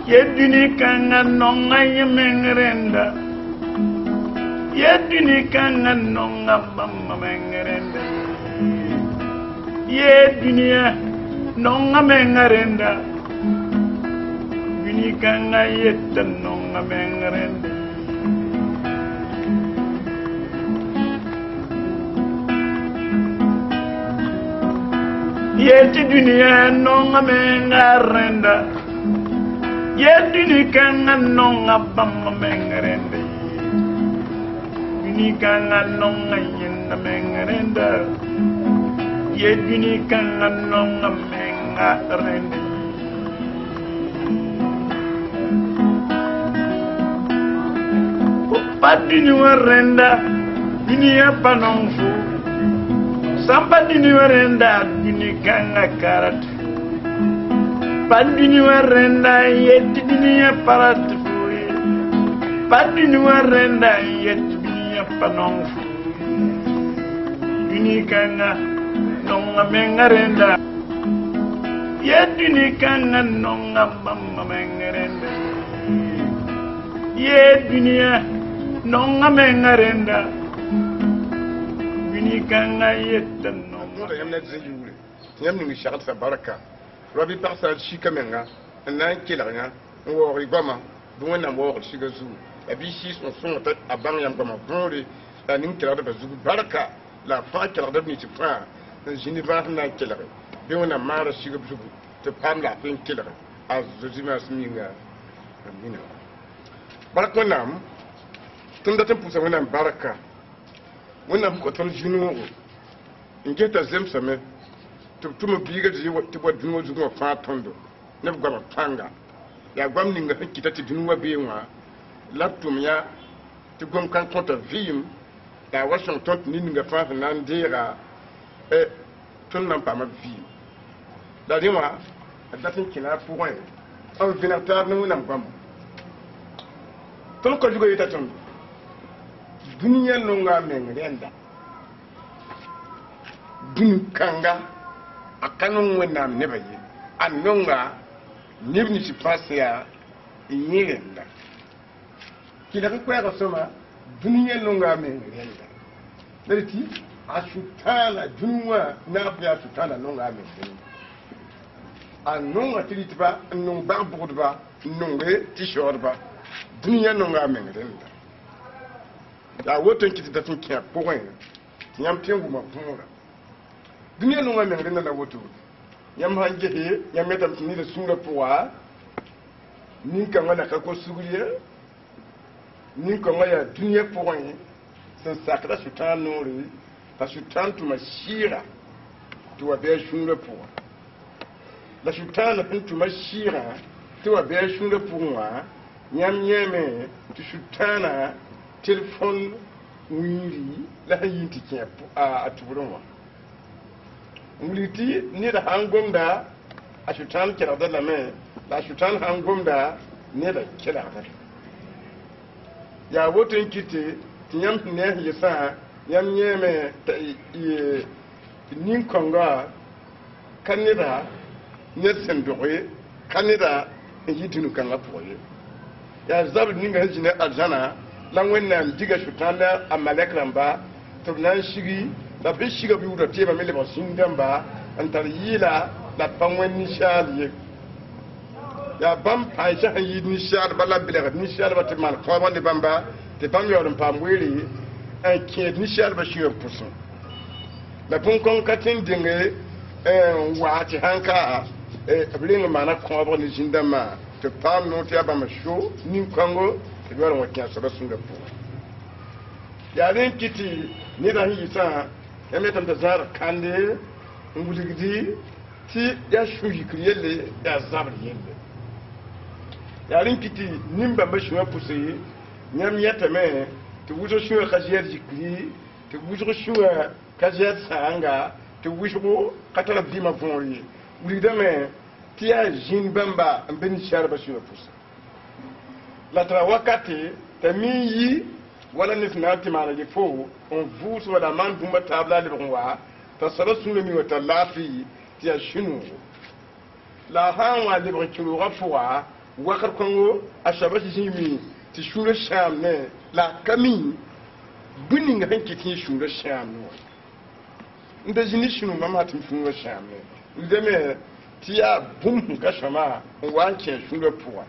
Yedini kanga nonga yemengrenda. Yedini kanga nonga mama mengrenda. Yedini nonga mengrenda. Yedini kanga yetta nonga mengrenda. Yeti dunia nonga mengrenda. Yedini kanga nonga bamba mengrenda. Yedini kanga nonga yenda mengrenda. Yedini kanga nonga mengrenda. Padini warenda, dunia panongfu. Sampadini warenda, dunia kanga karat. Padini warenda yeti dunia parat furi. Padini warenda yeti dunia panong furi. Dunia kanga nonga mengarenda. Yeti dunia kanga nonga mama mengarenda. Yeti dunia nonga mengarenda. Dunia kanga yeti nonga. Yamni sharat sa baraka. Rabbi Parsa Chikamenga, un an kilanga, ou Ribama, bon amour, Chigazu, la bichis, son tête à Banyambama, la Ninkela de Bazou, Baraka, la fin qu'elle a devenu se prendre, le Geneva Nankela, bien a mara Chigazu, te prendre la fin killer, as Zosimas Minga. Barakonam, Tundata Pusaman Baraka, when I'm got on Juno, in get a Zemsame. To me bigger to what you know far tondo. Never got a panga. Ya gwamning a kita to do being one. Lap to me to go can't put a vim. I was on top needing a father and dear Tunampa vim. That you are a dozen killer for one. I've been a tarn and bum. Don't call you at on. Dunia longa mengrenda. Dunkanga. A canon when I'm never yet. And longer, never to pass here in England. He never quite a summer, Dunia longer men. Let it is, I should turn a Dunua, now we have to turn a longer men. And no Atiliba, no Barbodba, no T-shirtba, Dunia longer men. I won't think it doesn't care for when. Yampian woman. Dunia no women in the water. Yamhanje here, Yametam need a sooner poa. Ninkamana Kakosuria Ninkamaya Dunia point. Since Sakra should turn Nori, that should turn to my Shira to a bear sooner poa. That should turn into my Shira to a bear sooner poa. Yam Yame to should turn a telephone weary, la yinti camp at Roma. Muliti ni da hangomda a shutan kira da lame la shutan hangomda ne da kira da ya wotin kiti tiyam ne yasa yam yeme ta nin konga kanida ne sendoye kanida yidinu kanga poye ya zab ninga hijine aljana langwen na diga shutan da amalekran to nan shigi la bishiga bi wuda tema mele basindamba antar yila la pangwen nishali ya bam aisha yi nishal bala bilaga nishal batman ko de bamba te bam yorum pamweli en ki nishal ba shiyo pusun la pon kon katin dinge waati hanka blinga mana ko ba ni jindama te pam no te abama sho nin kongo te yorum wakiya so basunda pu ya len kiti ni da hisa emetam da zar kande nguligdi ti ya shuji kriyele ya zabr yende ya linkiti nimba mashwa pusi nyam yatame to wujo shuwa khajiyar jikri to wujo shuwa kajiyar sanga to wujo katala dima fonri ulidame ti ya jinbamba mbeni sharba shuwa pusi la tra wakati tamiyi wala nisnati mala jifo on vusu wala man bumba tabla de bonwa ta sarasu mi wata lafi ti ya shinu la han wa de bon kilo rafuwa wakar kongo ashaba jimi ti shura sham ne la kami buning hanki ti shura sham no nda jini shinu mama ti shura sham ne ndeme ti ya bum ka shama wanke shura puwa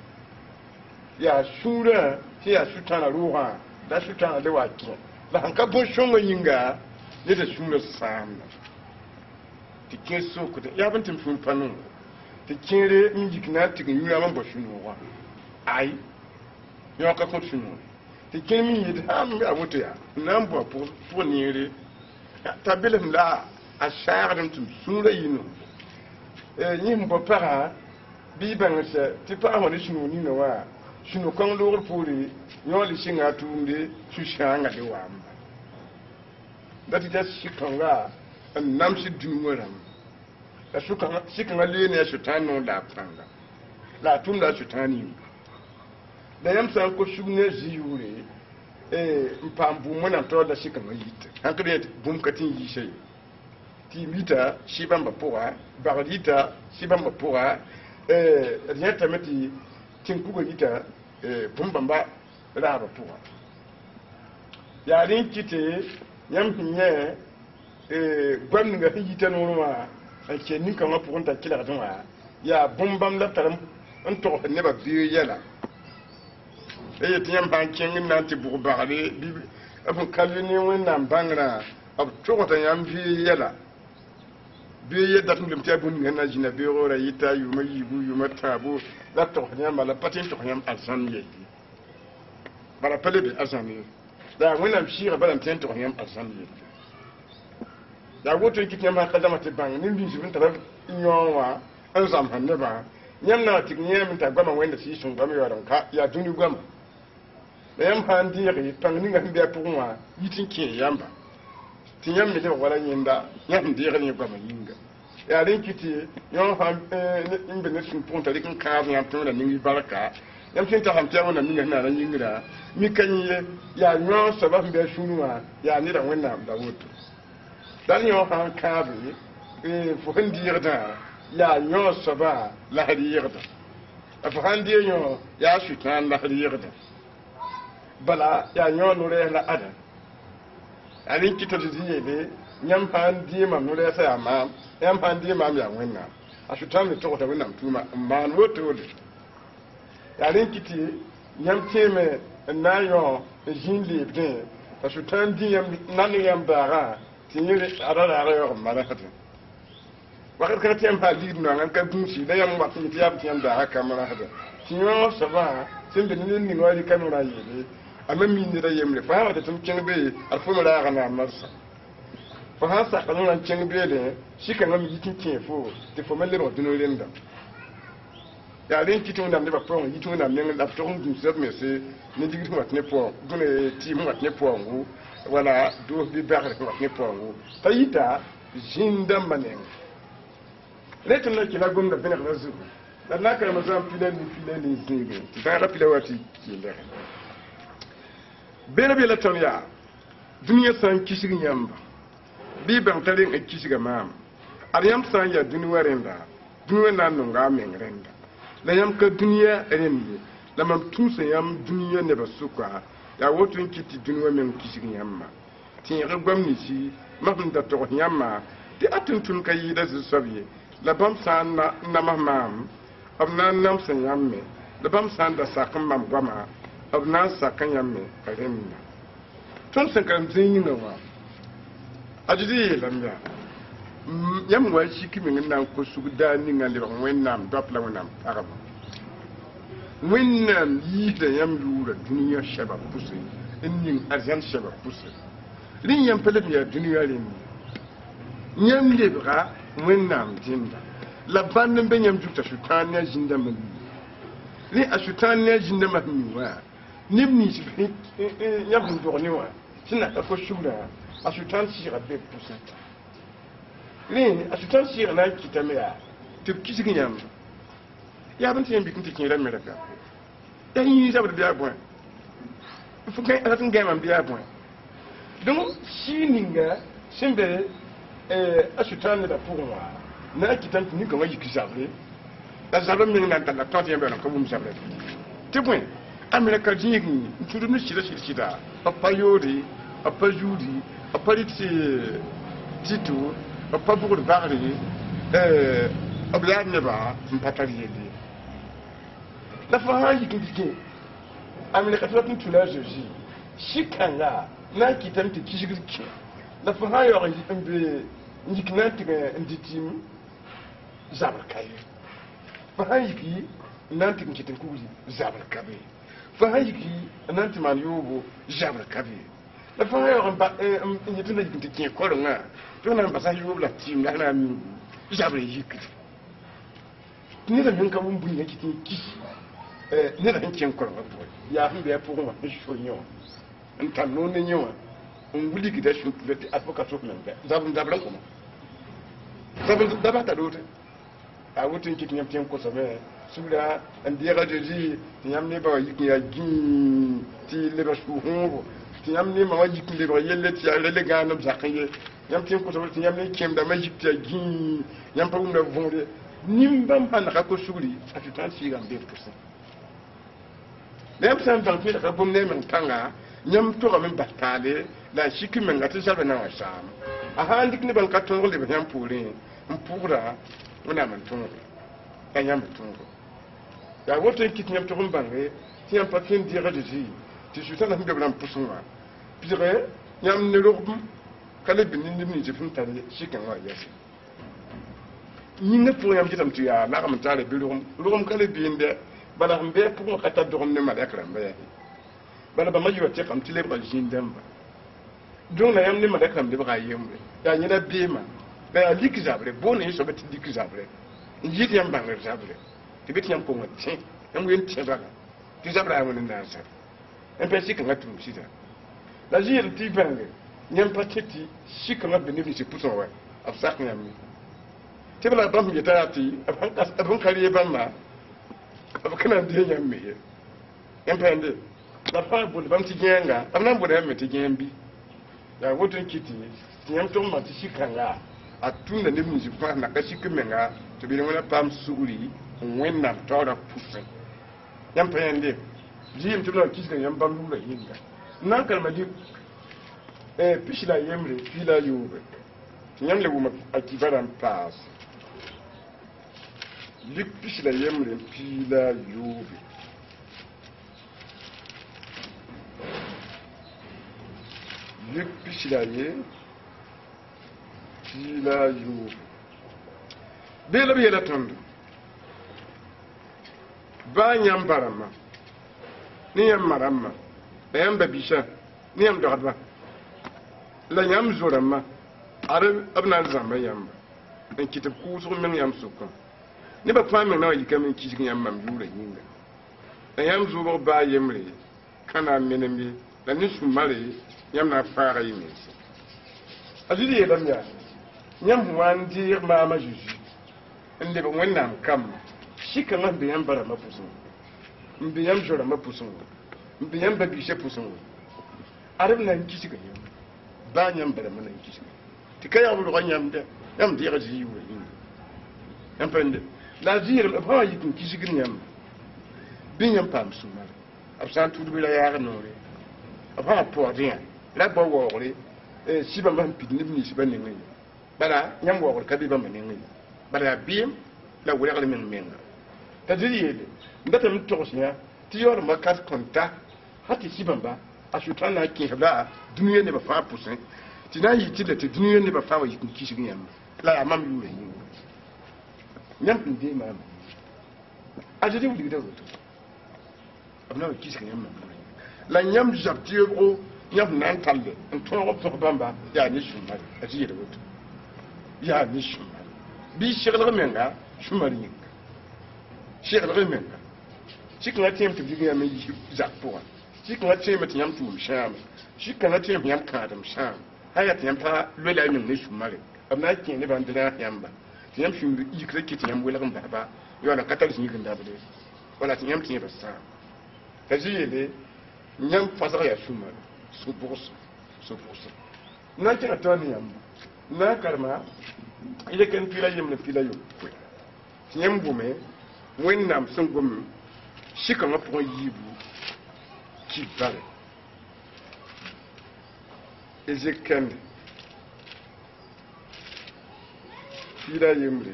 ya shura ti ya shutana ruha da shutana da wake la hanka bon shongo yinga ne da shura sam ti keso ko ya bantin fun panu ti kere injikna ti yura man bo shunu wa ai yo ka ko shunu ti kemi yid ham ya woto ya nan bo pour nire tabelam la a sharadum tum sura yinu nyim bo para bi bangse ti pa ho ni shunu ni no wa shunu kon lor puri yo li singa tumde su shanga de wamba dati ta shikanga nam shi dunwaram da suka shikanga le ne shutano da panga la tum da shutani da yamsa ko shugne ziyure mpambu mona to da shikanga yita hankali bum katin yi shay ti mita shibamba poa baradita shibamba poa rieta meti tinkugo yita bumbamba raba poa ya rin kite yam hinye gwam nga yita no ma ke ni kan ma pukunta kila don wa ya bumbam la taram on to ne ba biyo yala tiyam ban ken na ti bu baale bi abu kalini wonna bangra ab to ta yam biyo yala biyo yada tun lim ta bun na jina biyo ra yita yuma yibu yuma tabu la to nyam la patin to nyam alsan ye bala pele bi alsan ye da wonna shira bala tin to nyam alsan ye da goto yake nyama kadama te bang nin bin jibin tarab nyonwa an zam hanne ba nyam na tik nyam ta gama wenda si sun gama yaron ka ya duni gama da yam handi yake tang ninga mbiya puwa yitin ke yamba tin yam mi de wala nyinda nyam de yake ni gama yinga ya rin kiti nyon ha imbe ne sun punta likin ka ya to da ningi baraka yam tin ta hamta wona ninga na ran yingira mi kanyi ya nyon sabab mbiya shunuwa ya ni da wannan da woto dan yo han kabi fo handirda ya nyo saba la hadirda fo handir yo ya shutan la hadirda bala ya nyo nure la ada ani kito diye nyam handi ma nure sa ama nyam handi ma ya wenna a shutan mi to ta wenna tuma man woto ya rin kiti nyam teme na yo jinli bde a shutan di yam nanu yam bara tinyere arara yo malakata wakati kana tiyam halid no ngan ka bunsi da yam wat mi tiyam tiyam da haka malakata tinyo saba simbe ni ngwali kanura yele amami ni da yemle fa wata tum cengbe alfo mala kana marsa fa ha sa kanuna cengbe le shika ngam yitin tiefo te fo mele ro dino lenda ya len kitu ndam ne ba pon yitu ndam ne la to ndu se mese ne digi wat ne po dune ti mo wat ne po ngu wala do bi bakar ko wat ne po ngu tayita jinda manen leto na kila gom da benek razu da na ka mazam filani zinge ta ra filawati kinda bela bela ton ya duniya san kishigi nyamba bi ban tare ga kishiga mam ariyam san ya duniya renda duniya nan no ga men renda la yam ka duniya rendi la mam tusa yam duniya ne basuka ya wotu kiti duniya men kishigi nyamba tin ga gwamni ci mafin da to nyamba ti atun tun kai da su sabiye la bam san na mamam abna nam san yamme la bam san da sakan mam gwama abna sakan yamme karenna tun san kan zin na wa ajidi lamya yam wa shi kimin nan ko su da ni ngali ron wennam dopla wennam araba wennam yi da yam lura duniya shaba pusi innin arjan shaba pusi rin yam pele ya duniya rin yam lebra wennam jinda la bandin ben yam jukta shutan ya jinda man ni a shutan ya jinda man wa nibni shi yam do ni wa sina ka ko shura a shutan shi rabbe pusata ni a shutan shi na kitame ya to kisigin yam ya ban tiyan bikin tikin ran meraka dan yi saboda biya bon fu kai a tun gaiman biya bon don shi ninga simbe a shutan da fuwa na kitan ni kan waji kisabre la zabra mi nan tan la tante yambe ko bum zabra te point amerika jingi tudu no shida papa yori papa judi papa titu papa bugur bagri abla neba mpatali yeli la fa yi kike amerika to tun tula jeji shikanga na kitamti kishigirki la fa ha yori mbe ndiknati nditim zabra kai fa ha yi nanti kitin kuzi zabra kabe fa ha yi nanti man yobo zabra kabe la fa ha yori ba ndituna kitin ko nga to na ba sa yobo la tim na mi zabra yiki ni da min ka bun bun yake kishi ni da kin ko ba ya hin be pour moi shonyo ntan no ne nyo on wuli ki da shu pulete avocat so men zabra ko zabra dabata dote a wutin ki nyam tem ko sabe sula an dira jeji nyam ne ba yiki ya gi ti le ba shu hongo ti nyam ne ma waji ki le ba yelle ti ya le ga no zakaye nyam tem ko sabe ti nyam ne kem da magic ti ya gi nyam pa umna vonde nimbam han ka ko sugri a tu tan siga 2%. Même sans tant que la bonne même tanga nyam to ga men batale la shiki men ga tsaba na wa sam a handik ne ban ka to le ban pulin mpura una man tungo ya nyam tungo ya wote kit nyam to bange ti am patin dire de ji ti juta na mbe blan pusunga pire nyam ne rokum kale bin ni je fun tare shikan wa yasi ni ne pour yam jitam tu ya la kam tare bi rum kale bi inde bala mbe pour ka ta do ne ma yakra mbe bala ba maji wate kam tile ba jindamba don na yam ne ma yakra mbe ba yembe ya nyina bima ba liki zabre bone so beti liki zabre njiti yam bangar zabre ti beti yam ko ngati yam yen tiba ti zabra amon ndansa en pe sika ngatu sita la jir ti bange nyam pateti sika ngab benefice puso wa afsak nyam ni ti bala bam yetati abun kariye bamma abukana de nyam me en pe ande la fa bu bam ti genga amna bu da meti gembi ya wotun kiti nyam to ma ti sika nga atunda ne mu jifa na ka sika menga to bi wona pam suguri wenna tora pusen yam pe ande jim to la kiska yam bam lu la yinga nan kalma di pishila yemre pila yobe nyam le wuma akibaran pass lik pishila yemre pila yobe lik pishila ye pila yobe bela bela tondo ba nyam barama ni yam marama yam babisha ni yam dogadba la yam zorama are abna zamba yam en kitab ku so men yam sokko ni ba fami na yi kamen kishin yam mam yura yinga la yam zo ba yemre kana menemi la ni sumare yam na fara yimi azidi yedam ya nyam wan dir mama juju inde ba wannan kam shi kan be yam bara mafusun mbe yam jora mafusun mbe yam babisha fusun arab nan kishi ga yam ba nyam bara mana kishi ti kaya bu ro nyam de yam de ga ji wu yin yam pende la zir ba yi kun kishi gin yam bin yam pam sumar absan tudu bi la ya no re aba po rien la bo wo re si ba man pidni ni si ba ne ngi bala nyam wo ka bi ba man ngi bala bim la wuri ga men men ta jiri yele ndata mi to sinya ti yor ma kat konta hati si bamba asutan na ki haba duniya ne ba fa pusin ti na yi ti da ti duniya ne ba fa wa yi kun kishi nyam la mam yure yin nyam ndi ma a jiri wuri da wato abna kishi nyam ma la nyam jabti ko nyam nan talle en to ko bamba ya ni shumma a jiri da wato ya ni shumma bi shirla menga shumari yin shirla menga shi kan tem to biga mai zakpo shi kan tem to yam tum sham shi kan tem yam kadam sham haya tem pa lela min ne shumari abna kin ne ban dina yamba yam shum yikre kit yam wala kan baba yo na katal shi kan dabule wala yam tin ba sa kajiye nyam fasara ya shumari so bourse nan tin atoni yam na karma ile kan pila yam ne pila yo nyam bume wẽnnaam sẽn gom sikãngã pʋgẽ yiibu ki bare ezekẽnde piira yembre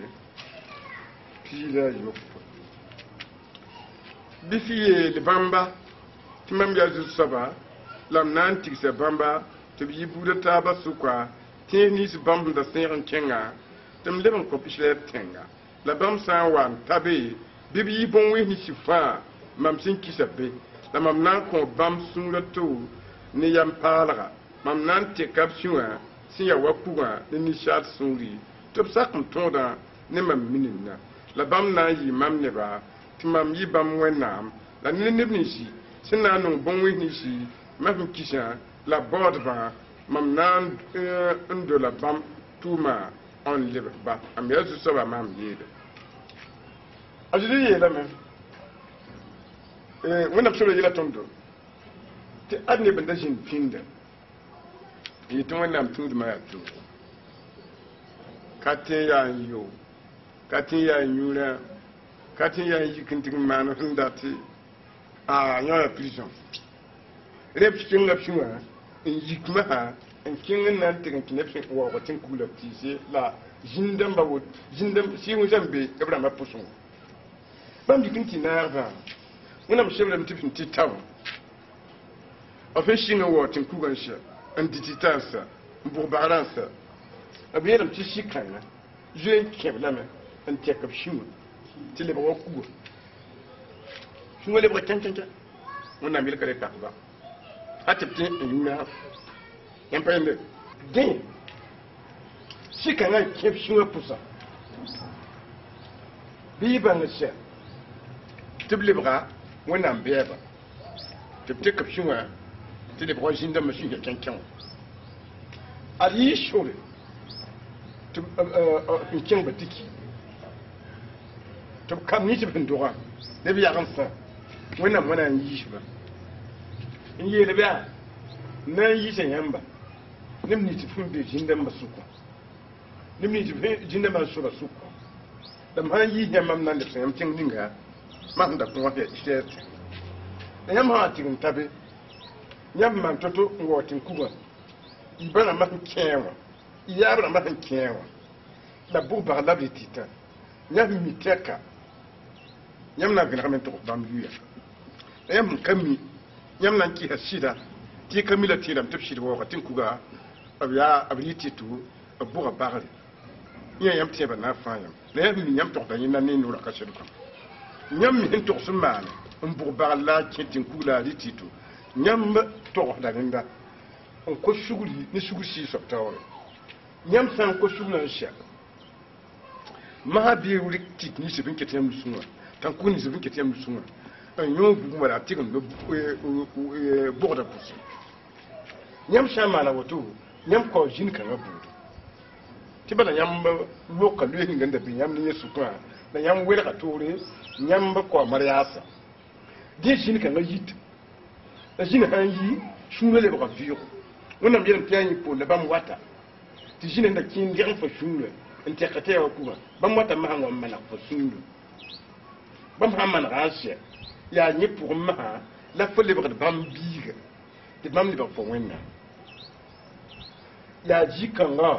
piira yopo bɩ fɩ yeel bãmba tɩ mam yaa zu-soaba la m na n tigsa bãmba tɩ b yɩ buudã taabã sʋka tẽes nins bãmb sẽn da sẽeg n kẽnga tɩ m leb n kõ Israɛl tẽnga la bãmb sã n wa n tabe bɩ b yɩ bõn-wẽs ninsi fãa mam sẽn kisa be la mam na n kõ bãmb sũurã to ne yam-paalga mam na n teka b sũ-wã sẽn ya wa pugã ne ninsaal sũuri tɩ b sak n tõodã ne mam minimdã la bãmb na n yɩ mam neba tɩ mam yɩ bãmb wẽnnaam la ne neb ninsi sẽn na n nong bõn-wẽs ninsi mam sẽn kisã la baoodbã mam na n dola bãmb tʋʋmã n lebs ba am yaa zu-soaba mam yeele a zɩd yeelame wẽnnaam sobra yela tõndo tɩ ad neb n da zĩnd pĩnda n yetɩ wẽnnaam tũudmã yaa to ka tẽ yaa n yo ka tẽ yaa n yũurã ka tẽ yaa n yik n tɩg n maan sẽn datɩ yõ yaa prison reb kẽngã sũ-wã n yik masã n kẽng n na n tɩg n tɩ neb sẽn waooga tɩ n kugla b tɩɩse la zĩn-dãmbã wot sɩɩng zãmb be b rãmbã pʋsẽ wã bãmb yik n tɩ naagbã wẽnnaam sebrame tɩ b sẽn tɩ ta wã a fẽ sɩng n wao tɩ n kugã n sa n dɩ tɩ ta n sa n bʋg bagrã n sa b yeelame tɩ sɩ-kãngã zoe n kẽb lame n tɛk b sũ-wã tɩ lebg wa kuga sũ-wã lebga kẽn-kẽn wẽnnaam yelka re takba a tɩ b tẽ n yũuna yãmpa yẽnde dẽ sɩ-kãngã n kẽb sũ-wã pʋsa bɩ y bãng sɛ tɩ b lebga wẽnnaam bɛɛba tɩ b tɩk b sũ-wã tɩ lebg wa zĩndãmbã sũ ya kẽn-kẽ wã ad yɩ sore tɩ n kẽngba tiki tɩ b kam ni tɩ b sẽn dʋgã neb yag n sã wẽnnaam wã na n yiisba n yeelb yaa na n yiisa yãmba neb ni tɩ fõn be zĩndãmbã sʋka neb ni tɩ zĩndãmbã soba sʋka la m sã n yiis yãmb mam na n lebsa yãmb tẽng ninga mam sẽn da kõa Israɛl tẽ la yãmb sã wa tɩg n tabe yãmb maan to-to n wao tɩ n kugã y ba rãmbã sẽn kẽ wã y yaab rãmbã sẽn kẽ wã la bʋg bag la b le tɩta yãmb mi tɛka yãmb na n vẽlgame n tʋgs bãmb yuya la yãmb sẽn ka mi yãmb na n kɩsa sɩda tɩ y ka mi la tɩɩlame tɩ b sɩd waooga tɩ n kuga b yɩ tɩ-tʋ b bʋga bagre yẽ yãmb tẽebã na n fãa yãmb la yãmb mi yãmb tʋgda yẽnda ne noorã ka sɩdkã yãmb mi sẽn tʋgs n maane n bʋg bagl la a kẽ tɩ n kug la a rɩ tɩ-tʋ yãmb togsda rẽnda n ko sugri ne sugr sɩɩ soab taoore yãmb sã n ko sugrã n sɛk masã bɩ rɩk tɩk ninsb n ket yãmb sũ-wã t'a n kug ninsb n ket yãmb sũ-wã n yõ bugum wala a tɩg n bʋgda pʋsẽ yãmb sã n maana woto yãmb kao zĩn-kãngã buudu tɩ bala yãmb loka loes ning n da bɩ yãmb ne yẽ sʋkã la yãmb welga toore yãmb kao maryaasa dẽ zĩn-kãngã yit la zĩn sã n yi sũurã lebga vɩɩgo wẽnnaam yeelame tɩ yaa yẽ pool la bãmb wata tɩ zĩn n da kẽen dẽg n fa sũurã n tɛka tɩ ya wa kugã bãmb wata masã wa n maneg fa sũurã bãmb sã n manega n sɛ yaa yẽ pʋgẽ masã la fo lebgd bãmb biiga tɩ bãmb lebg fa wẽnnaam yaa zĩ-kãngã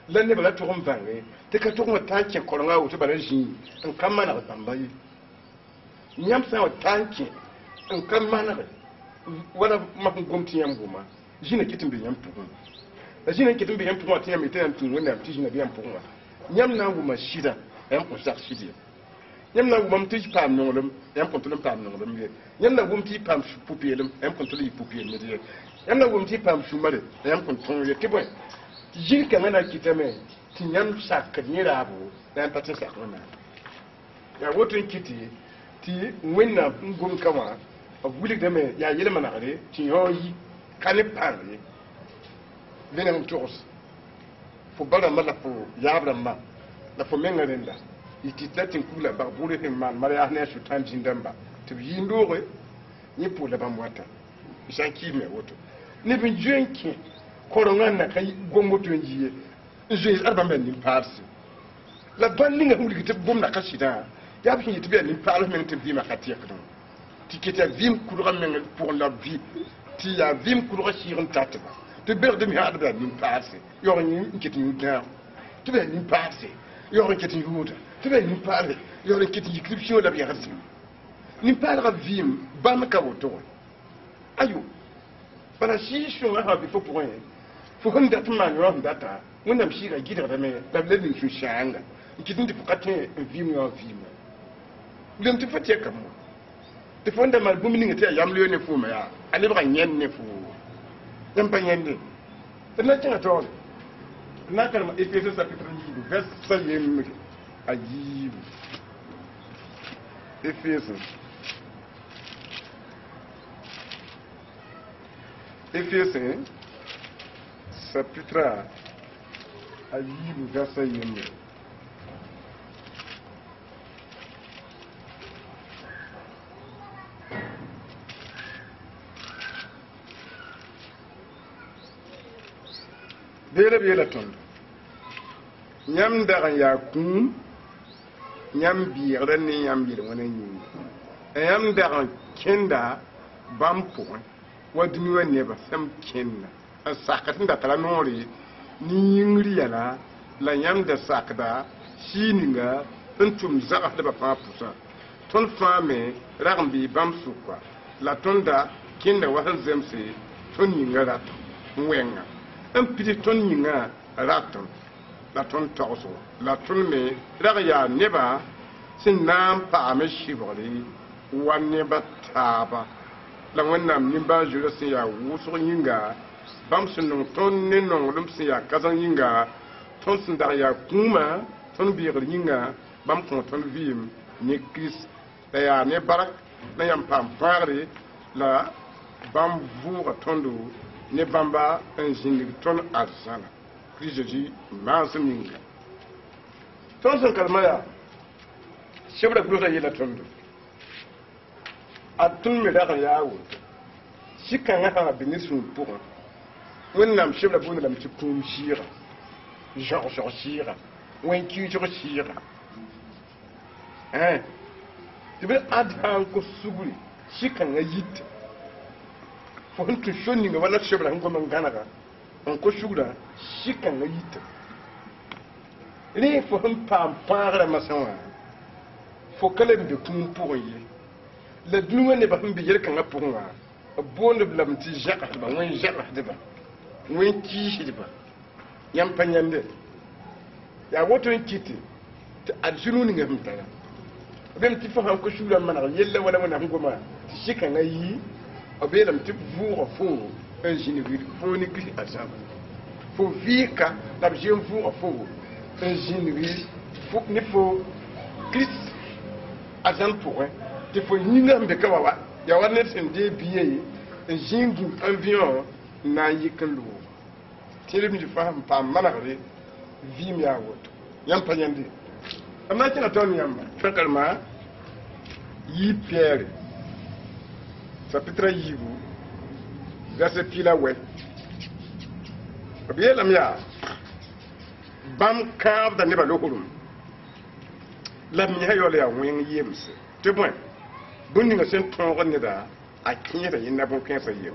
la neb la tʋg n bãnge tɩ ka tʋg n wa ta n kẽ korengã a woto bala zĩig n ka maneg bãmba ye yãmb sã n wa ta n kẽ n ka manege wala mas n gom tɩ yãmb goma zĩnã ket n be yãmb pʋgẽ la zĩnã ket n be yãmb pʋgẽ wã tɩ yãmb yetɩ yãmb tũud wẽnnaam tɩ zĩnã be yãmb pʋgẽ wã yãmb na n wʋma sɩda yãmb kõn sak sɩd ye yãmb na n wʋmam tɩ y paam nonglem yãmb kõn tʋl n paam nonglem ye yãmb na n wʋm tɩ y paam pʋ-peelem yãmb kõn tʋl n yɩ pʋ-peel ned ye yãmb na n wʋm tɩ y paam sũ-mare la yãmb kõn tõog ye tɩ bõe zĩn-kãngã na n kɩtame tɩ yãmb sakd yẽ raabo la yãmb pa tɩ sak wẽnnaam yaa woto n kɩtɩ tɩ wẽnnaam n gom-ka wã b wilgdame yaa yel-manegre tɩ yõ yi ka ne pãng ye vẽneg n togs fo ba rãmbã la fo yaab rãmbã la fo menga rẽnda y tɩt la tɩ n kug la bag bʋʋre sẽn maan maryaas ne a sʋtãan zĩn-dãmba tɩ b yɩ n dooge yẽ poor la bãmb wata y sã n kiime woto neb n zoe n kẽ korengã n na ka gom woto n yie n zoe ad bãmb yaa nin-paalse la bãn ninga sẽn wilg tɩ b gomda ka sɩdã ya bi ti be ni parlement ti ma khatir ko ti kete vim kudra men pour la vie ti ya vim kudra shirin tatba to ber de mi hada da ni passe yo ni kete ni da to be ni passe yo ni kete ni huda to be ni passe yo ni kete inscription la bi rasim ni parra vim ban ka woto ayo para shi shun ha bi fo point fo hunda tuma yo ndata wanda shi ga gidar da me da ledin su shanga kidin di fukate vim yo vim lem ti fatie kam te fonda mal bumi ni ngata yam liyo ne fu ma ya ale ba nyen ne fu yam pa nyen ne na tinga to na karma efeso sa pitran yi vers sa yem ayi efeso chapitre ayi verset yem bela tondo nyam daga ya kun nyam biire ni nyam biire wona nyi nyam daga kenda bampo wadni wonne ba sam kenna sakatin da tala nori ni yingri yala la nyam da sakda shininga tuntum zaga da ba fa pusa ton fame rambi bamsu kwa la tonda kenda wahan zemse ton yinga rat wenga un petit ton yinga raton la ton torso la ton me raga neba sin nam pa me shibori wanne bataba la wannam nimba jura sin ya wuso yinga bam sin no ton ne no lum sin ya kazan yinga ton sin da ya kuma ton biir yinga bam ko ton vim ni kris da ya ne barak na yam pam pare la bam vuga tondo ne bamba un jinni ton arzana Christ Jésus manzinga ton son kalmaya shebra kuta yela tondo atun me daga yawo shikan ha binisun pour wonnam shebra bunu lam ci kum shira genre shira wen ki ci shira tibe adhan ko suguri shikan yit fo huntu shonni nga wala shebra ngo man ganaga on ko shugura shikan yit ni fo hum pam para masawa fo kala de kum pour yi la duwa ne ba hum bi yer kan pour wa bonde blam ti jaka ba wen jaka de ba wen ki shi de ba yam panyande ya woto kiti ta aljunu ni ngam tara bem ti fo han ko shugura man yella wala wona ngoma ti shikan yi obelam ti vuur fo un jinivir fo ni kri azam fo vika da jem vuur fo un jinivir fo ni fo kris azam pour ti fo nyinga mbe ka wawa ya warne sen de biye un jingu avion na yikan lo ti le mi faham pa manare vim ya woto yam panyande amma kina ton yamba fakalma yi pierre chapitre yibu verset pila we biye lam ya bam kab da ne ba lokulum lam ya yo le ya wen yemse te bon bunni nga sen ton ne da a kinye da yin na bon kensa yem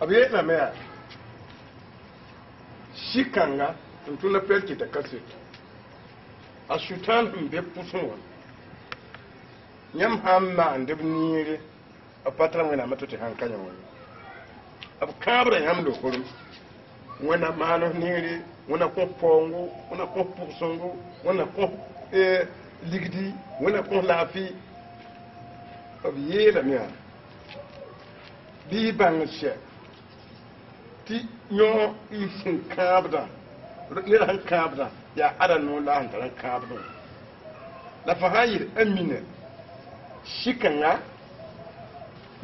abiye lam ya shikanga tun la pelki ta kaset a shutan mbe pusun nyam hamma ndeb niire a patram wena matote hankanya wona ab kabra yam do korum wena mano niire wona ko pongo wona ko pursongo wona ko ligdi wona ko lafi ab yela miya bi bangche ti nyo isin kabda ne han kabda ya ada no la han kabda la fahayir amina shikanga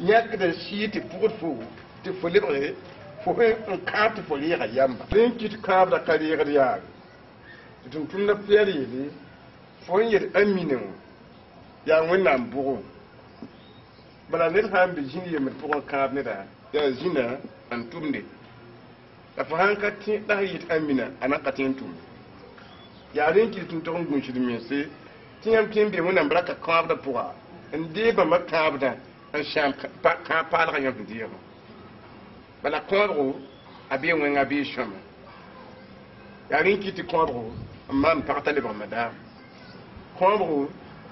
nyak da shi ti pour fo ti fo libre fo un carte fo lira yamba len kit kabda kariya ya tun na fere yi fo yir amina ya wonna bugu bala ne han bi jini yem pour carte ne da ya jina an tumde da fa han kati da yit amina ana katin tum ya len kit tun to ngun shi mi se tiyam tin bi wona braka kaabda puwa ndi ba makabda an sham ka pala yam diyo bala kaabro abi wen abi shoma ya rin kiti kaabro man parta le madam kaabro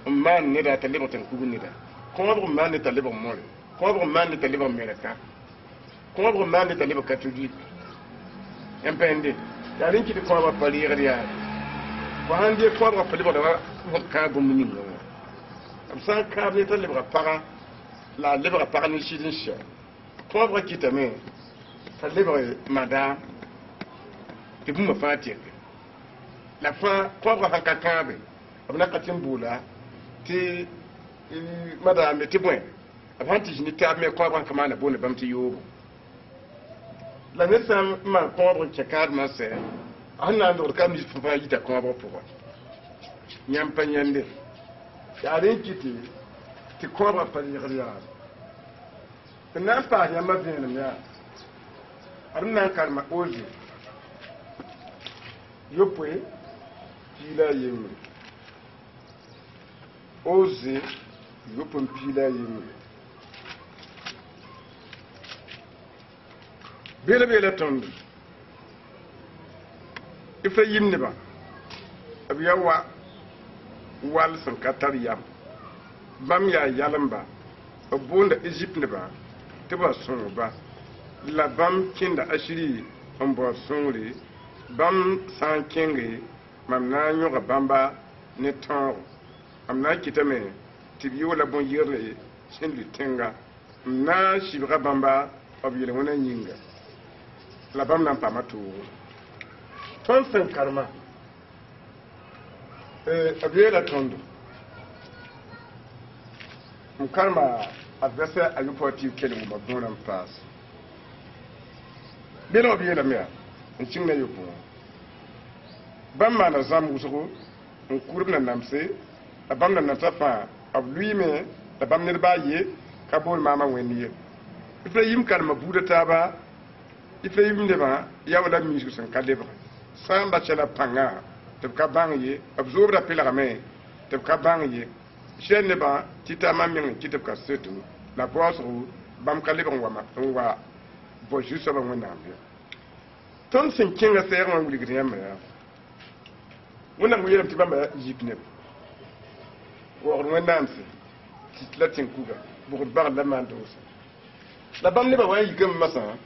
man ne da talibo tan kugun da kaabro man ne talibo mol kaabro man ne talibo mereka kaabro man ne talibo katolik empende ya rin kiti kaabro pali ya وهان دي كوابغا فليبغا دغا كاغو منين ام سان كابني تليبغا باغا لا ليبغا باغا نشيدين شي كوابغا كيتامي فليبغا مادا تبوما فاتيك لا فا كوابغا هانكا كابي ابنا كاتين بولا تي مادا مي تيبوين افانتي جني تابمي كوابغا كمان بون بامتي يوبو لا نسام ما كوابغا تشكاد ما سي anna ndo kam ni fa yita ko ba pour nyam pa nyande ya ren kiti ti ko ba pa ni riya na pa ya ma bin ya arna kalma ozi yopwe pila yemi ozi yopon pila yemi bela tondu ifa yim ne ba ab yawa wal san katar yam bam ya yalamba abunda Egypt ne ba te ba son ba la bam kinda ashiri on bo sonri bam san kingi mam na nyoga bamba ne ton am na kitame tibi wala bon yirle sen li tenga na shibra bamba ab yele wona nyinga la bam nan pa matu ton sen karma abiyela tondo karma adversaire ayupoti kele mu magona pass bilo abiyela mea nchinga yupo bamma na zamu kurna namse abam na nasafa abluime abam ne baye kabol mama weniye Ibrahim karma buda taba Ibrahim ne ba yawla mi san kadeba samba chela panga te ka bangye abzobra pilame te ka bangye shenne ba tita mamin kitep ka setu la boisru bam kaleba wa bo juste ba wona ambe ton sen kinga ser on wuli griyam ya wona mu yelam tibamba yipne wo wona amse titlatin kuga bu bar la mandos la bam ne ba wa yigam masa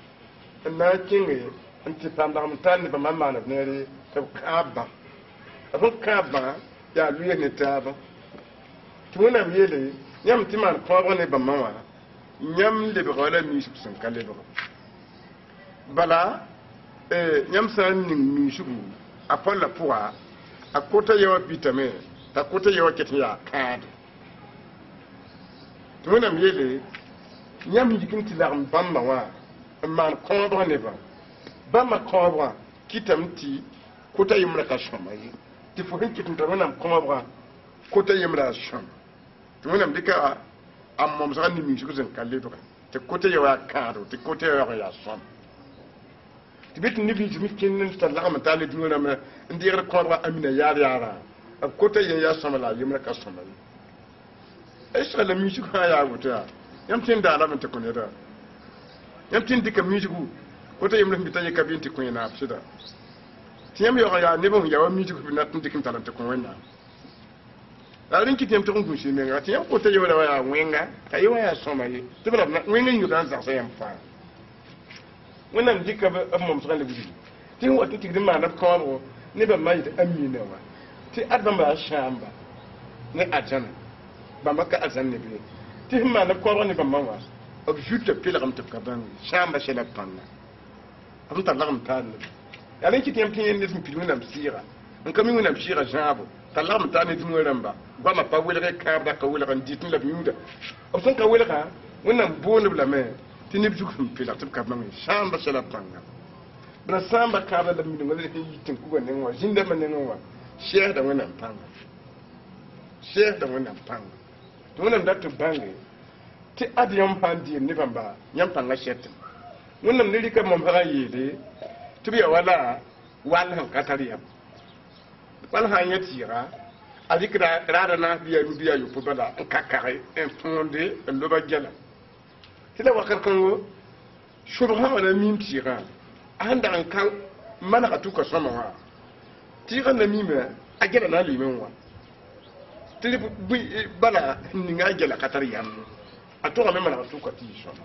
na kinga anti pandam tan ba mamma na nere te kaba abon kaba ya luye ne taba tuna yele nyam timan ko ne ba mamma nyam le ba la mi subsan kale ba bala nyam san ni mi shugu apolla puwa akota yawa bitame takota yawa ketya kad tuna yele nyam yikin tilam bamba wa man ko ne ba bama kobra kitamti kota yimra ka shamayi ti fo hin kitum tawana kobra kota yimra sham tuwana dika ammom sa ni mi shuzen kalledo te kota yawa kado te kota yawa ya sham ti bit ni bi jimi kinin ta la ma tale duwana ma ndiyar kobra amina yara kota ya shamala yimra ka shamayi ai sala mi shu ka ya wuta yam tin da la ta kuneda yam tin dika mi shu kota yimle mbitaye kabinti kwena apsida tiyam yo ya nebo ya wa miji ko na tundikim talante ko wena dalin kitem to ngun shi menga tiyam kota yo la ya wenga kayo ya soma yi tibra na wenga yu dan sa sayam fa wannan dikka ba amma musan da gudi tin wata tigdin ma na kawo ne ba mai da amina wa ti adban ba shamba ne ajana ba maka azan ne bi ti ma na kawo ne ba mawa objute pilgrim te kaban shamba shela panna am talagam tan yalen kitem tin ne tum piluna msira en kami wona msira jabo talagam tan ne tum ramba ba ma pa wele ka da ka wele kan ditin la biuda o son ka wele ka wona bonu bla me tin ne bijuk pila tum ka man shamba sala panga bra samba ka da mi ngale tin ku ne wa jinda man ne wa sheikh da wona panga sheikh da wona panga to wona da to bange ti adiyam pandi ne bamba nyam panga shetin wannan ne rika mun fara yele tubiya wala han katariyam wal han ya tira adikra rara na biya yu pobala kakare en fondé en loba gela tila wakar kango shubha wala mim tira anda an kan mana katuka sama wa tira na mime agela na limen wa tili bala ninga gela katar yam atora me mana katuka ti sama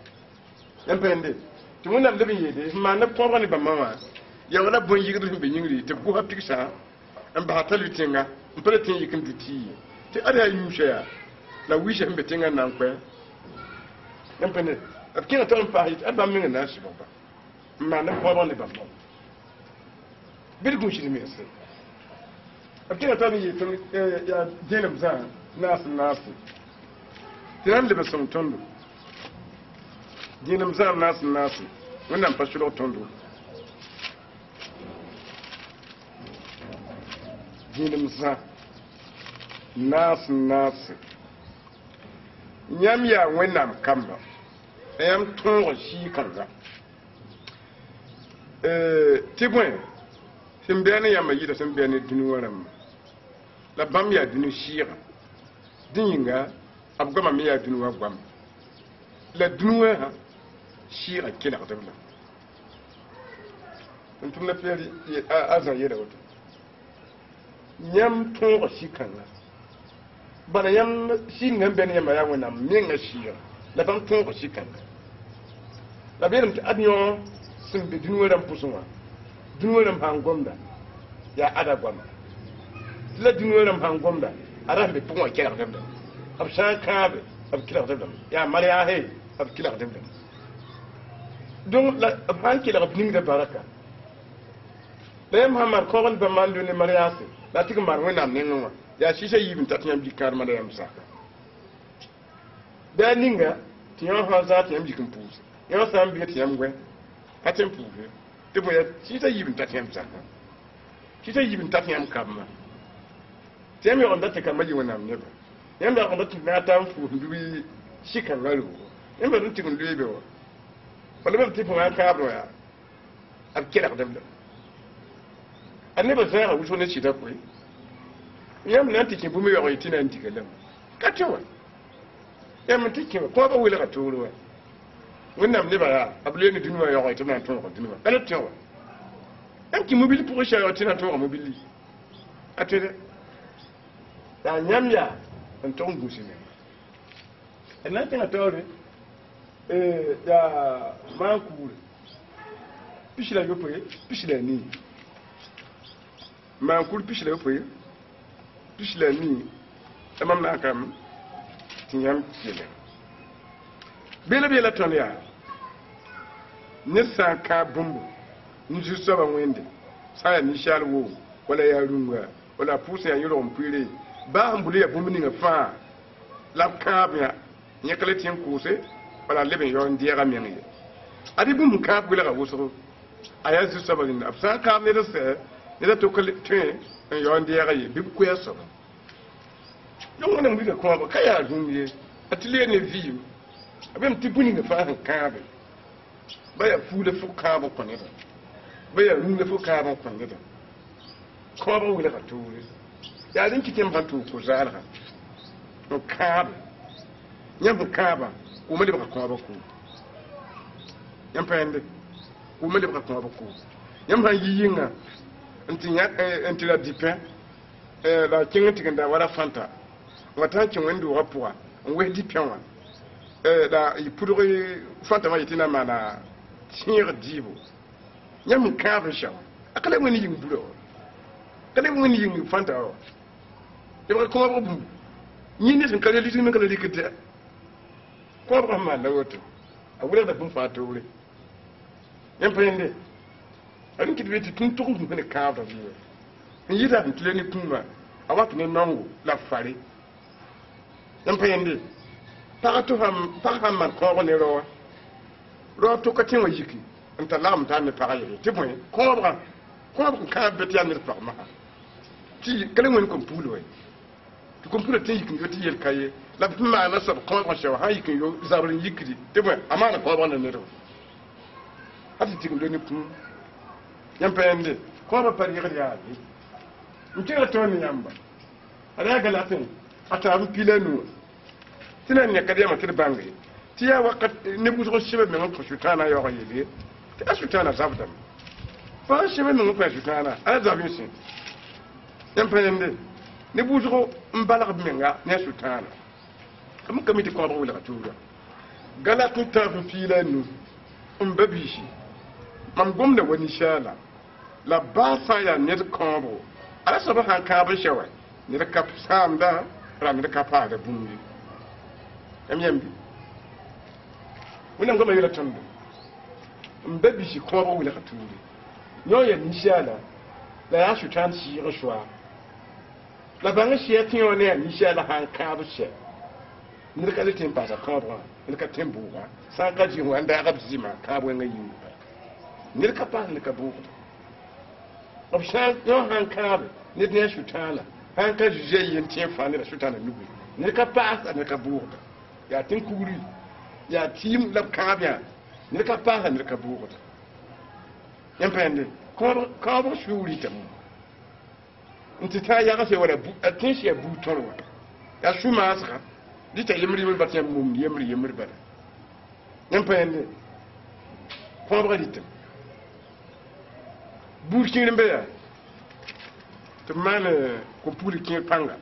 yempende tumuna mdebi yede ma na pomba ni bamama ya wala bon yigri be nyingri te bu hapiksa en ba talu tinga mpele tin yikin duti te ada yusha la wisha mbe tinga nan kwe yempende akina ton pa hit aba minga na shi baba ma na pomba ni bamama bilgun shi me se akina ton yi ton ya jenem za nas tiran le besom tondo jenem za nas wannan fashulo tondo jenem za nas nyam ya wannan kamba ayam tongo shi kanga tibwen simbene ya mayida simbene dinu waram la bam ya dinu shira dinga abgama mi ya dinu wagwam la dinu ha shira kila kadabla antum na feri azan yeda wato nyam tongo shi kanga bana yam shi ngambene ya maya wana minga shira la bam tongo shi kanga la biram ta adnyo simbe dinu waram pusuma dunweram hangomda ya ada gwam la dunweram hangomda ara be pungwa kila kadamda ab shan kabe ab kila kadamda ya mariya he ab kila kadamda donc la han kila kadamda da baraka le muhammad ko ban ba mandu ni mariya se la tik mar wona nenwa ya shisha yibin tatnyam dikar mariya saka da ninga tiyo ha za ta yam dikin pus yo sam bi tiyam gwe hatem puve te boya kita yibin tatiyam zaka kita yibin tatiyam kamma tiyam yo onda te kamma yi wona neba yamba onda tu na tan fu ndubi shikan garu yamba dun tikun lebe wa wala ba tipu ma ka bro ya ab kira kadam da anneba zara wuso ne ci da koi yam nan tikin bu mi yo yitina ndikalam katewa yam tikin ko ba wila ka turu wannan ne ba abule ni dunwa ya waito na to ko dunwa ala to am ki mobile pour cher ya tina to mobile atede ta nyamya en to ngusine en na tina to re ya manku pishila yopo pishila ni manku pishila yopo pishila ni tamam na kam tinyam tile bela ton ya nisa ka bumbu nju soba wende saya ni shalwo wala ya runga wala pusa ya yoro mpire ba ambule ya bumbu ninga fa la kabya nyekale tin kuse wala leben yo ndiya menye adi bumbu ka bula ga woso aya zu soba ni afsa ka ne da se ne da to kale tin yo ndiya ga yi bi ku ya so yo ngona mbi ko ba kaya runye atile ne vi abem tibuni ne fa kabe baya fude fu kabo koneda baya runde fu kabo koneda ko ba wala ka tuure ya din kitem fa tu ko zalha no kabe nyam kaba ko mali ba ko ba ko yam pende ko mali ba ko ba ko yam ha yiyinga antinya antila dipen la kinga tikanda wala fanta wata kin wendo wapwa ngwe dipen wa da ipudori fanta ma yitina mana tire dibo nyam kabe shaw akale woni yim bulo akale woni yim fanta o de ko ko bu nyini sin kale litin kale likete ko ba ma la woto awure da bun fato wure yam pende an kidweti tun to ko ne kabe biyo yida ntule ni kuma awatu ne nongo la fare yam pende pagam man ko ne ro to ka tin wajiki anta lam ta ne pagaye ti boy ko ka beti an ne pagma ti kale mon ko pulo way to ko pulo tin yikin yoti yel kaye la ma na sab ko shaw ha yikin yo zabrin yikri ti boy amana ko ne ro hati ti ndo ni pum yam pende ko ba pari ya ni ntira to ni yamba ala galatin atam pilanu tinan ne kadiya matir bangi tiya wakat ne buzo shibe men ko shutana yo yele ta shutana zabdam fa shibe men ko shutana ala zabin sin yan payende ne buzo mbalak menga ne shutana kam kamiti ko ro wala tuga galatin ta pilanu babishi mam gomna wani shala la ba sa ya ne kombo ala saba han ka ba shawa ne ka sam da ra ne ka pa da bumbi yambi wona ngoma yela tondo babishi kombo wala ka turi nyo ya ni shala la ya shu tan shi ga shwa la ba ngi shi tin ne ni shala han ka ba she ne ka le tin pa sa kombo ne ka tembu ga sa ka ji wanda ga bizima ka bo ngi yu ne ka pa ne ka bu option yo han ka ne ne shutala han ka je yin tin fa ne shutala nugu ne ka pa ne ka bu ya tin kuri ya tim la ka bia ne ka pa ne ka bu yan pende ko ka bo shuri tam ntita ya ga se wala bu atin shi bu torwa ya shuma asaka dita yemri yemri batem mum yemri bada yan pende ko bo ditam burkin be ya to mane ko puli kin panga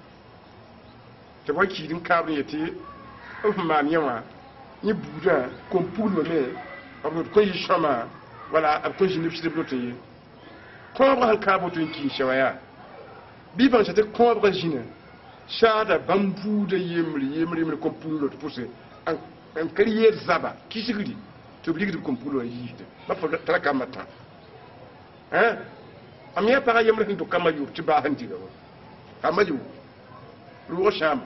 to ko ki din kabri yeti o man yawa ni buda ko pulu me abu ko yi shama wala ab ko jini fiti blote yi ko ba han kabo to kin shawaya bi ban shate ko ba jina shada bambu da yemri ko pulu to puse an kariye zaba kisigidi to bigidi ko pulu yi ba fa tara kamata amya para yemre hindu kama yu tiba handi ga kama yu ruwa sham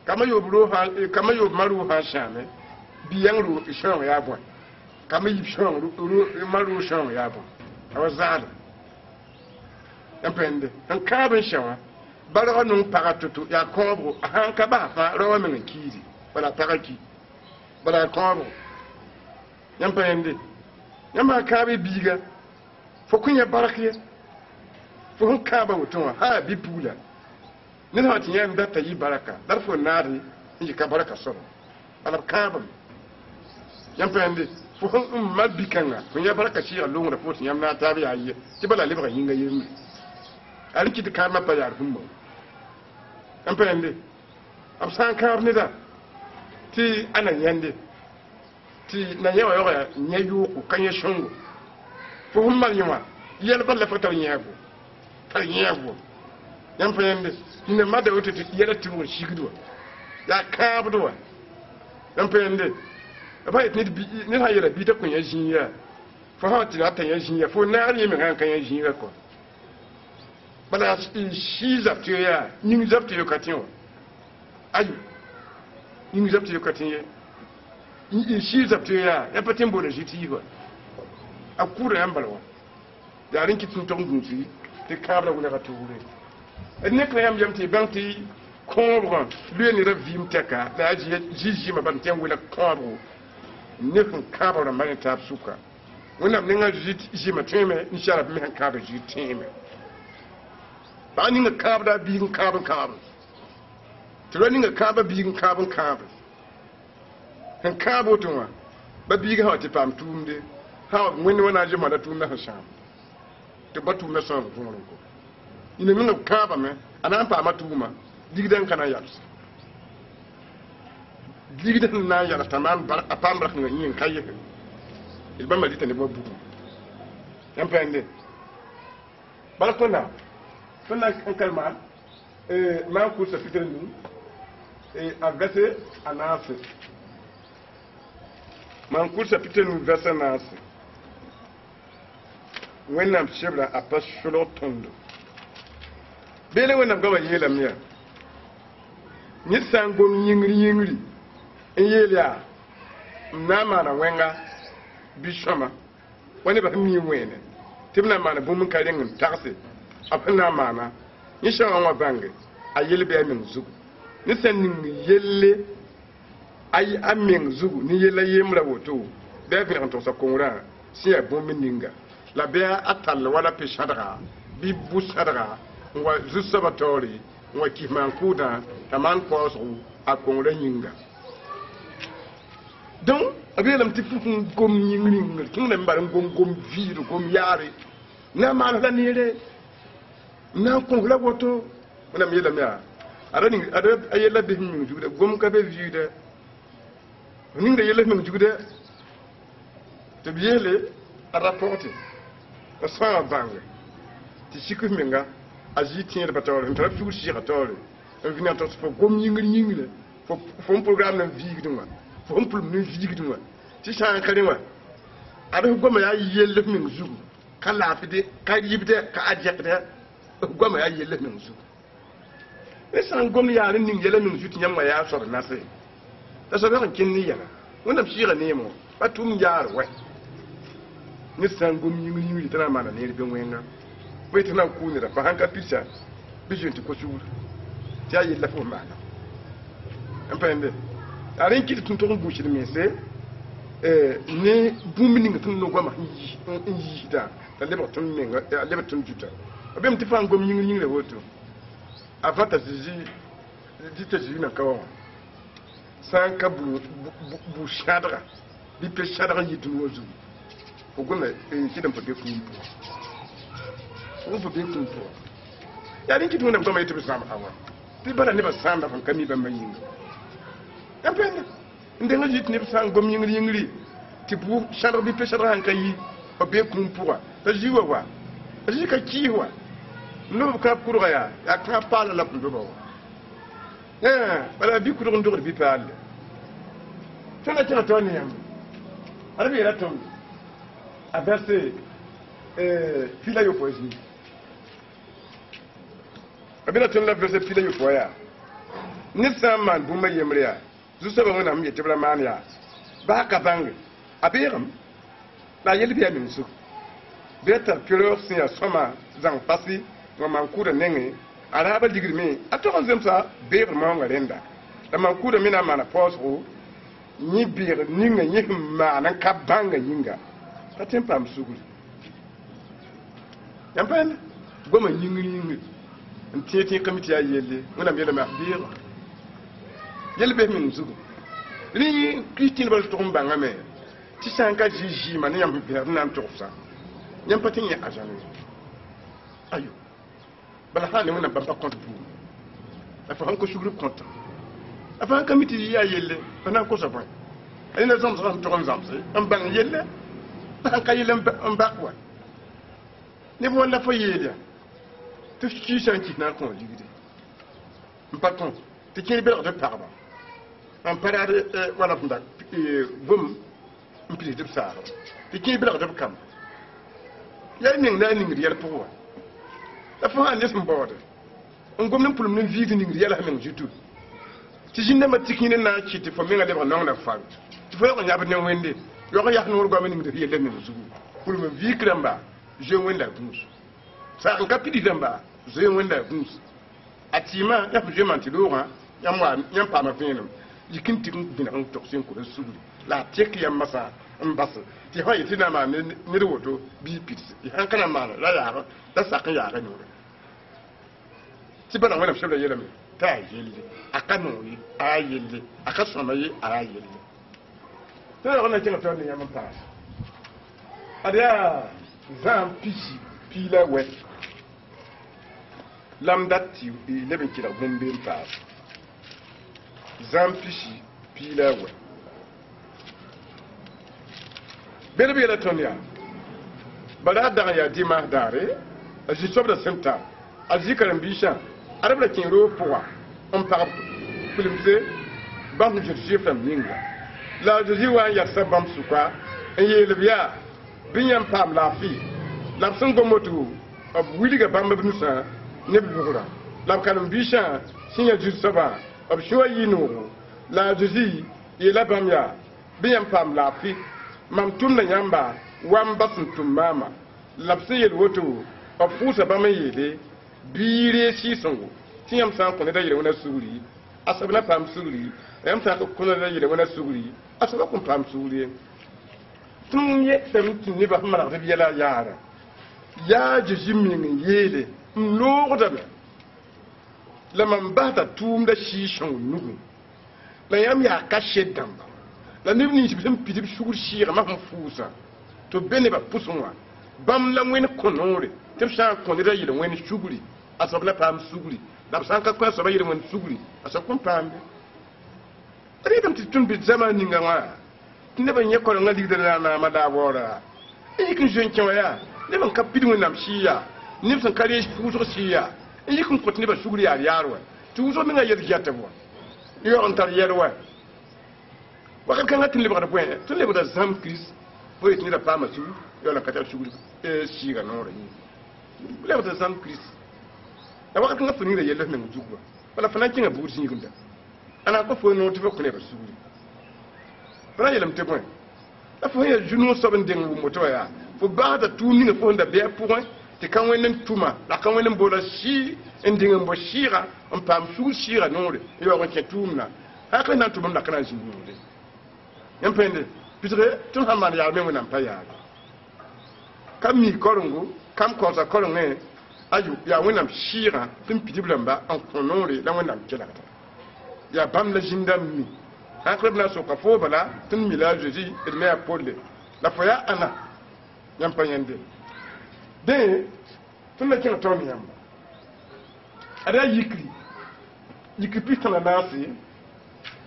kama yu maru ha shame biyan ru ishon ya bon kama yu shon ru maru shon ya bon awazada empende an kabin shawa bara nun paratutu ya kobro han ka ba fa rawa men kiri wala paraki bara kobro empende yamba kabe biga fo kunya barakiya fo hon kaba wuton ha bi pula ni na tinya nda tayi baraka darfo nari inji ka baraka so ala kaba yam pende fo hon mal bikanga kunya baraka shi a lungu da fo tinya na tabi ayi ti bala libra yinga yemi ali ki de kama pa yar fummo yam pende am san kar ni da ti ana yande ti na yawa yawa nyayu ku kanya shongo fo hummal nyuma yel balle fa taw nyago yam fayende ne madda wotati yela timu shigdo ya kabdo yam fayende ba it ni ha yela bi ta kunya jinya fo ha ti ta ya jinya fo na ari mi kan ya jinya ko bala shi zapti ya ni zapti yo katin ayu ni zapti yo katin ya shi zapti ya patin bo da jiti ba akura yambalwa yarin ki tun tongu fi te kabla wala ka tuure ne ko yam jamti banti konbron lui ni ravim teka da jiji ma ban ten wala konbro ne ko kabra man ta suka wala ne nga jiji ma teme inshallah mi han kabra jiji teme ba ni nga kabra bi kabra to ni nga kabra bi kabra han kabo to ba bi ga hati pam tumde ha wani wana je mada tun na sham to batu na son ko ina min ka ba me ana pa matuma digdan kana yar digdan na yar tamam bar apam rak nga yin kaye il ba malita ne bobu yan pende balkona fana kan kalma ma ku sa fitar ni a gase anase man ku sa fitar ni gase anase wannan shibra a fashulo tondo bele wannan gaba yela miya ni sangon yingri yela na mana wenga bishama wani ba mi wene tibna mana bumun karen ngin taxi afna mana ni shawan wa bangi ayel be min zugu ni sanin yelle ay amin zugu ni yela yemra woto be fi to sa kongra si ya bomin ninga la be atal wala pe shadra bi bu shadra wa zusabatori wa ki man kuda ta man poso a kongre yinga donc abelam ti fu gom yingri kin na mbar gom viru gom yare na man la nire na kongla woto na mi yelam ya ada ayela be min jude gom ka be viude ninga yela min jude to biele a rapporter a sa bangue ti siku minga aji tiere batore ntra fu si ratore en vina to fo gom yingri fo un programme na vigduma fo un problem na vigduma ti sa kalima ada goma ya yelle min zugu kala fide ka yibde ka ajekde goma ya yelle min zugu esan gom ya ni yelle min zugu nyamma ya sor na se ta so ban kin ni yana wanda shi ga nemo batum yar we ni san gom yingri tana mana ne be wenga bai tana kuni da fahanka pizza bijin ti ko shuru ta yi lafu mana an fahimta a ran kiti tun tun bushi me sai ne bumini ga tun no goma yi da leba tun ne ga leba tun juta abem ti fan gom yin da woto a fata ji ta ji na kawo san ka bu shadra bi pe shadra yi tun wozu ko gona kidan fa be kun ko be kun to ya din kitu na goma yi tibi sama awa ti bara ne ba sanda fan kami ban yin empenda ndenga yit ne sang gom yingri ti bu shadra bi pe shadra han kai o be kun puwa ta jiwa wa ta ji ka kiwa no ka kurga ya ka pala la ndo ba bala bi kurga ndo bi pala tana tana tani yam arabi ra tom aberse fila yo poezi abina tun la verse fila yo poya ni saman bu ma yemriya zu saba wona mi tibra mania ba ka bang abiram la yeli biya min su beta pure sin ya soma zang pasi no man kuda nenge araba digrimi aton zemsa beer mo ngarenda da man kuda mina mana posro ni beer ninga ni mana ka banga yinga patem pam sugul yampan goma yingri ntiyeti kamiti ya yelle mona mi ma beer yel be min zugu ni christine bal to mbanga me ti sanka jiji man yam be nan to sa nyam patin ya ajanu ayo bala hani mona bamba compte bu afa hanko sugru compte afa hanka miti ya yelle bana ko sa point ay na zam zam to zam se mbang yelle hanka yelle mbakwa ni bo la fa yelle to ci sanki na ko digide mpaton te kiri bela de parba en parade wala funda vum mpili de sar te kiri bela de kam ya ning na ning riyal pour la fa ande some borde on gomna pour min vide ning riyal hamen jitu ti jinne ma tikine na chiti fo mi nga de non na fa ti fo ko nyaba ne wende yo ko yak no gomna ning de riyal men zugu pour me vi kramba je wenda bus sa en kapidi damba je wenda bus atima ya fuje manti dora yamwa yampa ma finum yikinti bina on toksin ko suguri la tek yam masa mbas ti hoye tina ma ni woto bi pits han kana ma la ya da sakin ya ga no ti bana wala shebla yele me ta yelle akano yi ayelle akasoma yi ayelle to ona tinga to ni yam pa adia zam pisi pila wet lamdati leben kila bombe mpa zampishi pila we belbe la tonya bala da ya dima dare aji sobda senta aji karam bisha arabla kin ro poa on par filmse bam je jefam ninga la je wa ya sabam suka en biya binyam pam la fi la sungo motu ab wiliga bamba bnusa ne bugura lam kanum bisha sinya jus saba ab shwa yinu la juzi ye la bamya biyam pam la fi mam tum na nyamba wam basum tum mama lapse yel woto ab fusa bama yele bire si songo tiyam san ko ne da yele wona suri asabna pam suri yam sa ko ne da yele wona suri asaba ko pam suri tum ye tam tuni ba mala da yela yara ya juzi min yele nloogda me la man bata tum da shi shan nugu la yam ya ka shedamba la ne ni sibim pidib sugur shi ma fusa to bene ba pusumwa bam la ngwen konore tem sha konira yile ngwen suguri asabla pam suguri da san ka kwa sabay yile ngwen suguri asab kon pam ari tam tun bi zaman ninga wa ne ban ye ko ngali da na ma da bora e kin jen ya ne ban ka pidin nam shiya ne san kare fuso shiya e kin ko ne ba suguri ya yarwa tu so minga yed jatta bo yo on tar yerwa wakati kan tin lebra point tun lebra zam kris po it ni da pama su yo la kata suguri e shiga no re lebra zam kris da wakati kan fini da yello men jugwa wala fana kinga bu sin yigunda ana ko fo no to ko lebra suguri bra yelam te point da fo ya juno so ben dengu moto ya fo ba da tu ni fo nda be point te kan wenen tuma la kan wenen bola shi endinga mbo shira on pam su shira no re yo ko ke tumna hakle nan tumam la kana jingu de yempende pitre tun hamman ya men nan paya kam mi korongo kam ko za koronge aju ya wonam shira tum pidiblamba en konore la wonam kelata ya bam la jindam mi hakle na so ka fo bala tun milage ji et me apole la foya ana yempende de tun la kina tomi yamba ada yikri pitana nasi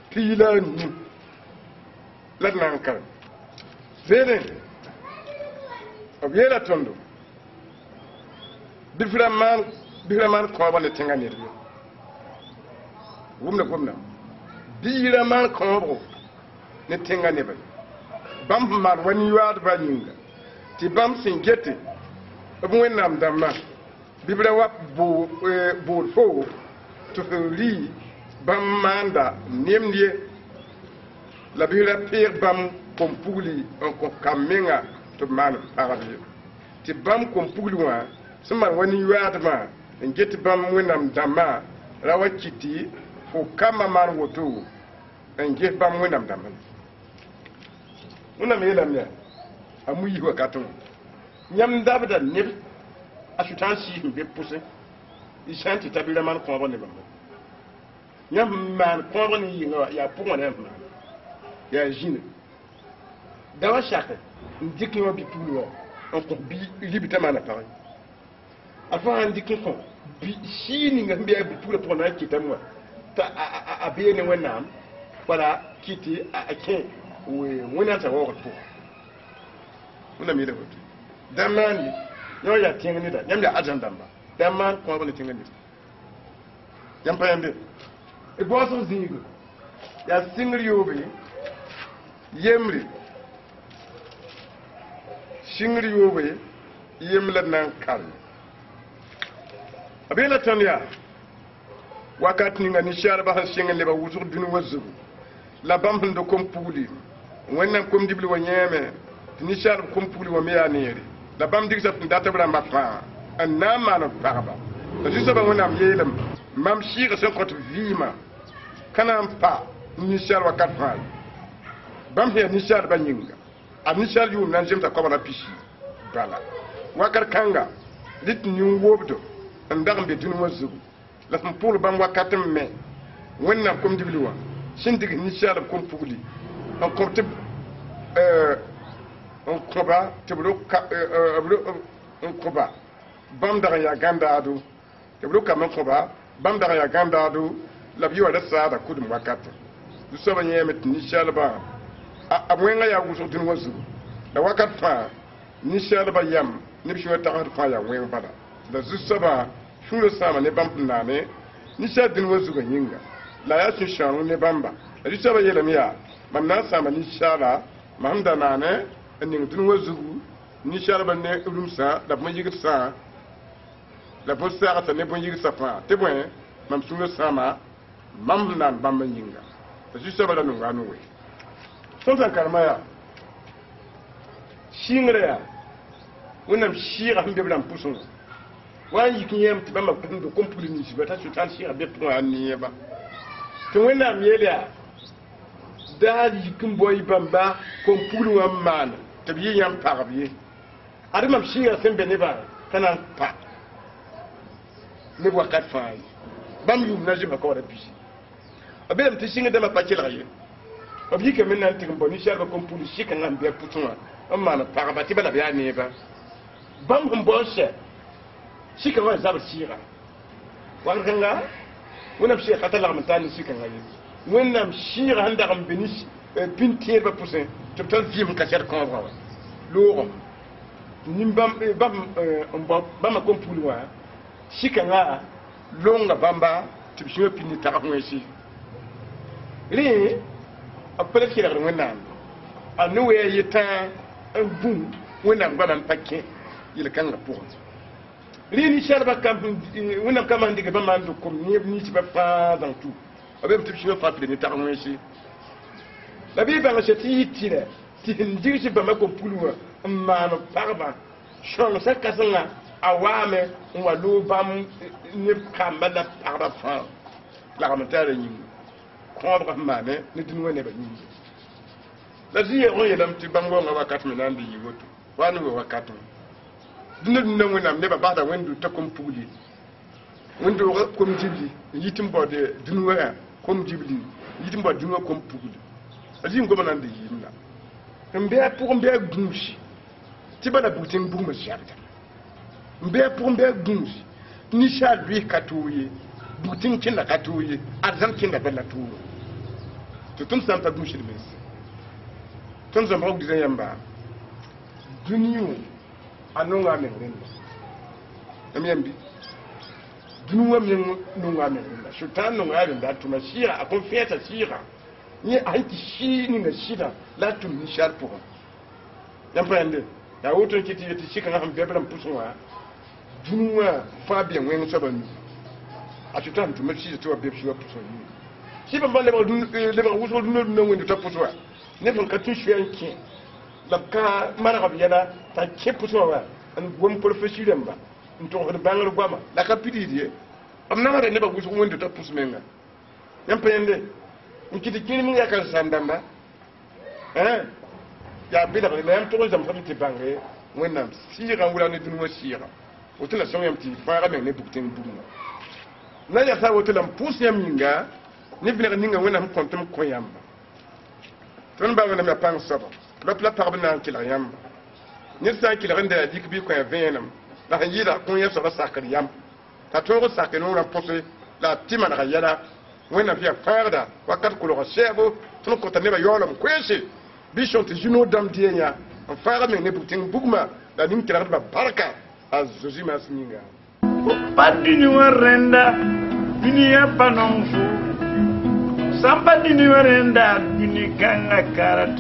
pila ni la nankar zene obiela tondo biframan ko ba le tengani ri gumna biraman ko ne tengani ba bam mar wani yuad ba ninga ti bam singete bu wenam damma bibra wa bo fo to ri bam manda nemnie la bibra pir bam kompuli on ko kamenga to man parabi ti bam kompuli wa sumar wani yuadma ngeti bam wenam damma rawa kiti fo kama man woto ngeti bam wenam damma una mela mya amuyi wa katon nyam dabda nib asutan si be pousse ishanti tabira man ko ba ne ba nyam man ko ba ni yinga ya pour ne ma ya jine dawa shaka ndiki wa bitu on ko bi libita mana pa afa ndiki ko bi shini nga mbiya bitu le pour na kitamwa ta abiye ne wenam wala kiti ake we wona ta wa ko una mi da ko damani yo ya tingani da nyam ya ajanda ba daman ko ba tingani yam pa yambe e boso zingo ya singri yobe yemri singri yobe yemla nan kal abela tanya wakati ninga ni shara ba singale ba wuzur dunu wazu la bam ndo kompuli wannan kom dibli wa nyeme ni shara kompuli wa meya neri la bam digsa data bra mafa anna man paraba la juste ba wona yelam mam shira sen kot vima kana pa ni shara wa katfa bam he ni shara ba nyinga a ni shara yu nan jemta ko bana pishi bala wakar kanga dit ni wobdo ndam be dunu wazu la fam pour bam wakatam me wonna kom dibli wa shin dig ni shara kom pugli on kopte on koba teblo on koba bam daga ya ganda adu teblo kam koba bam daga ya ganda adu la biwa da sada kudum wakata du soba nyemet ni shalba amwenga ya wuso tin wasu da wakat fa ni shalba yam ni bi shwata har fa ya wen bada da zu soba shulo sama ne bam nane ni sha din wasu ga yinga la ya shi shanu ne bamba da soba yelamiya man na sama ni shala mamda nane ning dun wazugu ni sharba ne ulumsa da mo yigit sa la bossa ta ne bon yigit sa fa te bon mam sunga sama mam nan bamba yinga ta ju saba da no nganu we son tan karmaya shingre ya wonam shira himbe blam pusun wa yikin yam ti bamba kudin do kompuli ni sibata su tan shira be to anni ba to wonam yelia dal yikin boy bamba kompuli wa man tabiye yam parabiye adamam shiya sembe ne ba kana pa ne wakat fay bam yum na jima ko da bisi abem ti singa dama pakela ye obi ke men nan tin boni sha ba ko pulu shika nan be putuma amma na para ba ti bala be ani ba bam hum boshe shika wa zabar shira wan kanga wona shi khatala mantani shika ngali wona shira handa gam benis pintier ba poussin to tan vim ka cer ko wa lo nimbam bam ko pulu wa shika nga longa bamba tibisho pini ta ko ngesi ri apele kira ngwana anu we yita bum wona ngwana mpakke il kan ga pour ri ni sharba kam wona kama ndiga ba mandu ko ni ci ba pa dans tout abe tibisho fa pini ta ko ngesi la bi ba ngati tire ti ndigi ci ba ma ko puluwa mano parba shon sa kasanga awame walu bam ni kamba da parba fa la ramatare ni ko ba mane ni dinu wone ba ni la ziye on yelam ti bango nga wakati minandi yiwoto wani we wakati dinu dinu wona me ba bada wendu ta kom puli wendu kom jibli yitim bode dinu wa kom jibli yitim bode dinu kom puli azim ko manandi yinna mbe pour mbe gunshi ti bana butin bugma sharta mbe pour mbe gunshi ni sha lui katuye butin kinda katuye arzan kinda bella tuwo to tun san ta gunshi mes tun zan ba gizan yamba duniyo anonga men renda amyambi duniyo men nonga men renda shutan nonga renda tuma shira akon feta shira ni anti shi ni na shida la tum ni shar pour yamprende ya woto kiti yeti shika na hambe bram pusuwa dunwa fa bien wen so ban a tutan tum shi to be shi wa pusuwa shi ban balle ba dun le ba wuso dun no wen to pusuwa ne ban ka tushu yanki la ka mara ga yana ta ke pusuwa an gom professionnel ba nto ko bangal gwama la ka pidi die am na mara ne ba wuso wen to pusuwa yamprende nkiti kiri mi yakal sandamba ya bila ba lam to zam famiti bange wonam sira wala ne dunu sira wotula son yam ti fara me ne bukten bugna na ya sa wotula pus yam ninga ni bila ninga wonam kontum ko yamba ton ba wonam ya pang sabo la pla parbe na kila yamba ni sa kila renda dik bi ko ya venam la yida ko ya so sakar yam ta to ko sakar no na pose la timana ga yada wena via farda wakat ko lo sebo tun ko taneba yolam kwesi bishon ti juno dam dienya farda me ne butin bugma da nin kira ba barka azuzima singa padini warenda dunia panonfu sampadini warenda duni kanga karat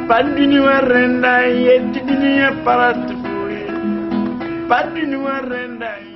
padini warenda yeti dunia parat padini warenda